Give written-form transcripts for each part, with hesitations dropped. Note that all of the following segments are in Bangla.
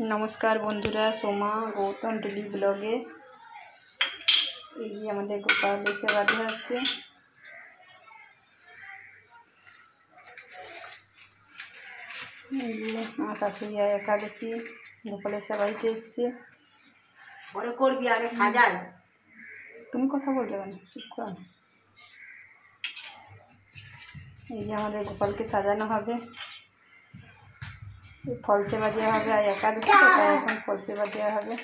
नमस्कार बंधुरा सोमा गौतम डेली ब्लगे गोपाल सेवा देওয়া আমার শাশুড়ি একাদশী গোপালের সেবাইতে এসছে। পরে করবি, আগে সাজাই। তুমি কথা বলতে পারো, চুপ কর। এই যে আমাদের গোপালকে সাজানো হবে, ফল সেবা দেওয়া হবে। আর একাদশী তো, তাই এখন ফল সেবা দেওয়া হবে।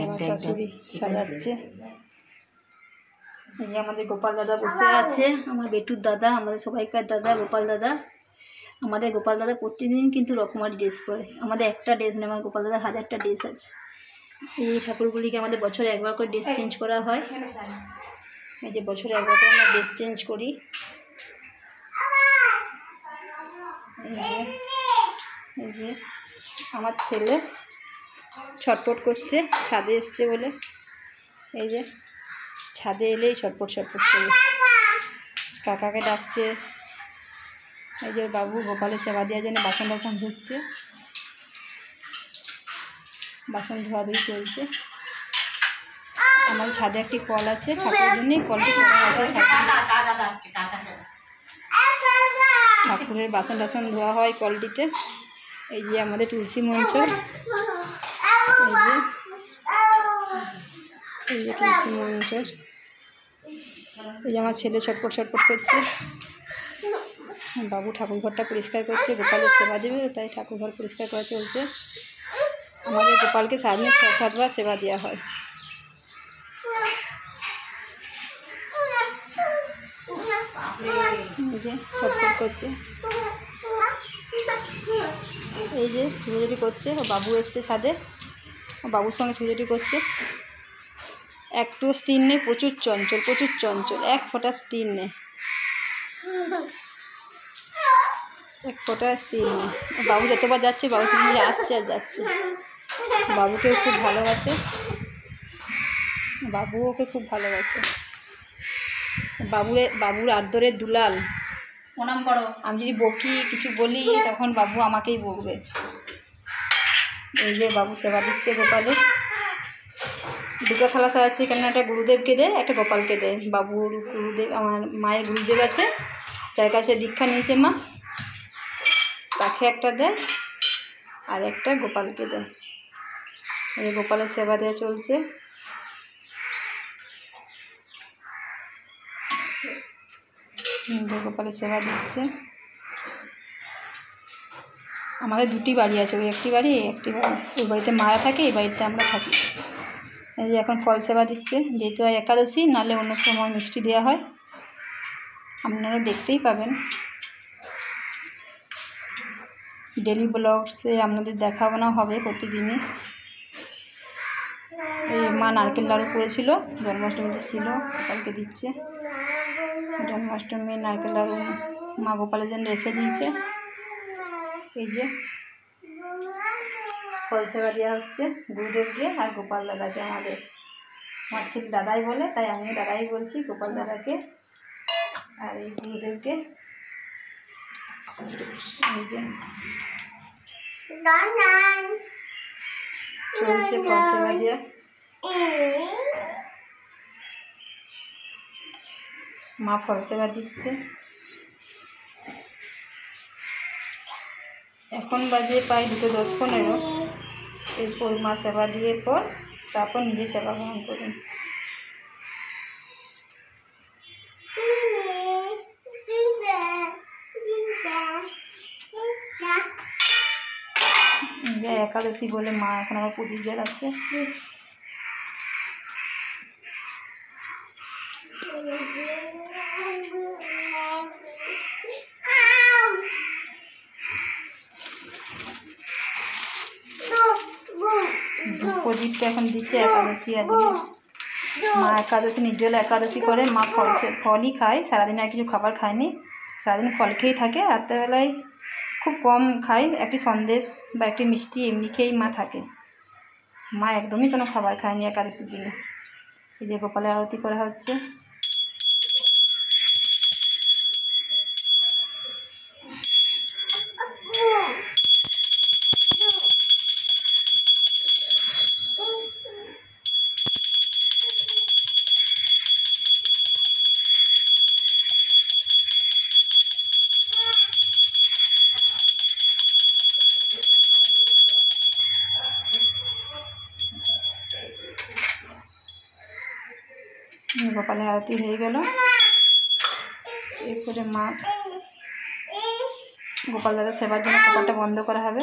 আমার শাশুড়ি সাজাচ্ছে। এই যে আমাদের গোপাল দাদা বসে আছে, আমার বেটুর দাদা, আমাদের সবাইকার দাদা গোপাল দাদা। আমাদের গোপাল দাদা প্রতিদিন কিন্তু রকমারি ড্রেস পরে। আমাদের একটা ড্রেস নেই, আমার গোপাল দাদার 1000টা ড্রেস আছে। এই ঠাকুরগুলিকে আমাদের বছরে একবার করে ড্রেস চেঞ্জ করা হয়। এই যে বছরে একবার করে আমরা ড্রেস চেঞ্জ করি। এই যে আমার ছেলে ছটপট করছে, ছাদে এসছে বলে। এই যে ছাদে এলেই ছটপট করে কাকাকে ডাকছে। এই যে বাবু গোপালের সেবা দেওয়ার জন্য বাসন ধুচ্ছে, বাসন ধোয়াধুয়ি চলছে। আমাদের ছাদে একটি কল আছে, ঠাকুরের জন্য কলটি করা আছে। ঠাকুরের বাসন ধোয়া হয় কলটিতে। এই যে আমাদের তুলসী মঞ্চ, এই যে তুলসী মঞ্চ। এই যে আমার ছেলে ছটপট করছে। বাবু ঠাকুর ঘরটা পরিষ্কার করছে, গোপালের সেবা দেবে তাই ঠাকুর ঘর পরিষ্কার করা চলছে। আমাদের গোপালকে সারাদিনে 6-7 বার সেবা দেওয়া হয়। এই যে ছটপট করছে, এই যে ছুটোছুটি করছে। ও বাবু এসছে ছাদে, ও বাবুর সঙ্গে ছুটোছুটি করছে। একটু স্থির নেই, প্রচুর চঞ্চল, এক ফোঁটা স্থির নেই, এক ফোঁটা স্থির নেই। বাবু যতবার যাচ্ছে বাবু কিন্তু আসছে আর যাচ্ছে। বাবুকেও খুব ভালোবাসে, বাবু ওকে খুব ভালোবাসে। বাবুর আদরের দুলাল। প্রণাম করো। আমি যদি বকি কিছু বলি তখন বাবু আমাকেই বকবে। এই যে বাবু সেবা দিচ্ছে গোপালের। দুটো থালা সাজাচ্ছে, এখানে একটা গুরুদেবকে দেয়, একটা গোপালকে দেয়। বাবুর গুরুদেব, আমার মায়ের গুরুদেব আছে, যার কাছে দীক্ষা নিয়েছে মা, তাকে একটা দেয়, আর একটা গোপালকে দেয়। এই গোপালের সেবা দেওয়া চলছে। গোপালের সেবা দিচ্ছে। আমাদের দুটি বাড়ি আছে, ওই একটি বাড়ি, এই একটি বাড়ি। ওই বাড়িতে মারা থাকে, এই বাড়িতে আমরা থাকি। এই যে এখন ফল সেবা দিচ্ছে, যেহেতু একাদশী, নাহলে অন্য সময় মিষ্টি দেওয়া হয়, আপনারা দেখতেই পাবেন। ডেলি ব্লগসে আপনাদের দেখানো হবে প্রতিদিনই। এই মা নারকেল লাড়ু করেছিল, জন্মাষ্টমীতে ছিল, গোপালকে দিচ্ছে। জন্মাষ্টমী নারকেল লাড়ু মা গোপালের জন্য রেখে দিয়েছে। এই যে ফল সেবা দেওয়া হচ্ছে গুরুদেবকে আর গোপাল দাদাকে। আমার ছেলে দাদাই বলে, তাই আমি দাদাই বলছি, গোপাল দাদাকে আর এই গুরুদেবকে। এই যে চলছে ফল সেবা দেওয়া। মা ফল সেবা দিচ্ছে। এখন বাজে প্রায় 2:10-15। এরপর মা সেবা দিয়ে পর তারপর নিজে সেবা গ্রহণ করুন। একাদশী বলে মা এখন আবার প্রদীপ জ্বালাচ্ছে। প্রদীপটা এখন দিচ্ছে একাদশী আজকে। মা একাদশী নির্জলা একাদশী করে, মা ফলই খায়, সারাদিন আর কিছু খাবার খায়নি, সারাদিন ফল খেয়েই থাকে। রাত্রেবেলায় খুব কম খায়, একটি সন্দেশ বা একটি মিষ্টি এমনি খেয়েই মা থাকে। মা একদমই কোনো খাবার খায়নি একাদশীর দিনে। এই যে গোপালের আরতি করা হচ্ছে। আরতি হয়ে গেল। এরপরে মা গোপাল দাদার সেবার জন্য কপালটা বন্ধ করা হবে।